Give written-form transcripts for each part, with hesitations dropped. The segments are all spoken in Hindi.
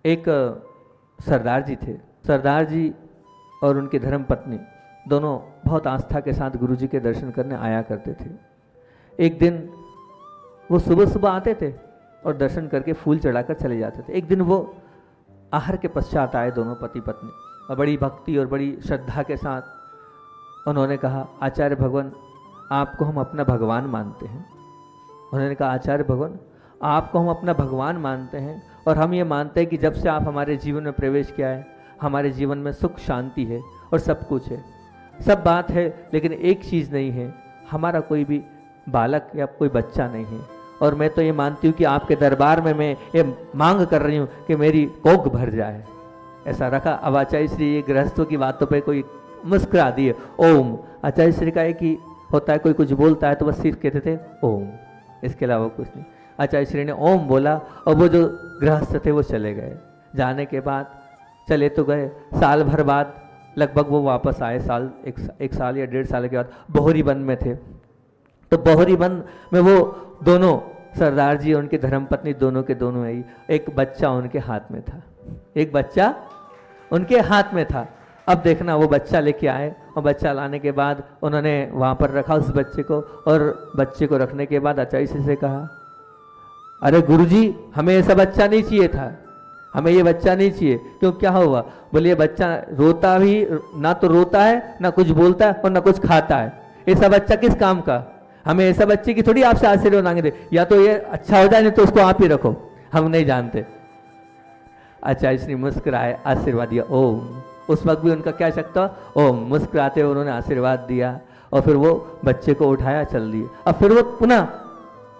एक सरदार जी थे। सरदार जी और उनकी धर्म पत्नी दोनों बहुत आस्था के साथ गुरु जी के दर्शन करने आया करते थे। एक दिन वो सुबह सुबह आते थे और दर्शन करके फूल चढ़ाकर चले जाते थे। एक दिन वो आहार के पश्चात आए दोनों पति पत्नी, और बड़ी भक्ति और बड़ी श्रद्धा के साथ उन्होंने कहा, आचार्य भगवान आपको हम अपना भगवान मानते हैं। उन्होंने कहा, आचार्य भगवान आपको हम अपना भगवान मानते हैं और हम ये मानते हैं कि जब से आप हमारे जीवन में प्रवेश किया है हमारे जीवन में सुख शांति है और सब कुछ है, सब बात है, लेकिन एक चीज़ नहीं है, हमारा कोई भी बालक या कोई बच्चा नहीं है। और मैं तो ये मानती हूँ कि आपके दरबार में मैं ये मांग कर रही हूँ कि मेरी कोख भर जाए। ऐसा रखा। अब आचार्य श्री ये गृहस्थों की बातों पे कोई मुस्कुरा दिए। ओम। आचार्य श्री का एक ही होता है, कोई कुछ बोलता है तो बस सिर्फ कहते थे ओम, इसके अलावा कुछ नहीं। आचार्य श्री ने ओम बोला और वो जो गृहस्थ थे वो चले गए। जाने के बाद चले तो गए, साल भर बाद लगभग वो वापस आए। एक साल या 1.5 साल के बाद बोहरी वन में थे। तो बोहरी वन में वो दोनों सरदार जी और उनकी धर्मपत्नी दोनों के दोनों आई। एक बच्चा उनके हाथ में था, एक बच्चा उनके हाथ में था। अब देखना, वो बच्चा लेके आए और बच्चा लाने के बाद उन्होंने वहाँ पर रखा उस बच्चे को, और बच्चे को रखने के बाद आचार्य से कहा, अरे गुरुजी हमें ऐसा बच्चा नहीं चाहिए था, हमें ये बच्चा नहीं चाहिए। क्यों, क्या हुआ? बोले ये बच्चा रोता भी ना, तो रोता है ना कुछ बोलता है और ना कुछ खाता है, ऐसा बच्चा किस काम का? हमें ऐसा बच्चे की थोड़ी आपसे आशीर्वाद मांगे थे, या तो ये अच्छा हो जाए नहीं तो उसको आप ही रखो, हम नहीं जानते। आचार्य श्री मुस्कुराए, आशीर्वाद दिया। ओम। उस वक्त भी उनका क्या शक्ति? ओम। मुस्कुराते हुए उन्होंने आशीर्वाद दिया और फिर वो बच्चे को उठाया, चल दिए। अब फिर वो पुनः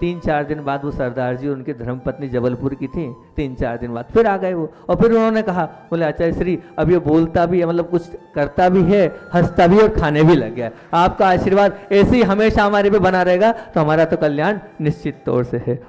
3-4 दिन बाद वो सरदार जी उनकी धर्मपत्नी जबलपुर की थी, 3-4 दिन बाद फिर आ गए वो। और फिर उन्होंने कहा, बोले आचार्य श्री अब ये बोलता भी है, मतलब कुछ करता भी है, हंसता भी और खाने भी लग गया। आपका आशीर्वाद ऐसे ही हमेशा हमारे पे बना रहेगा तो हमारा तो कल्याण निश्चित तौर से है।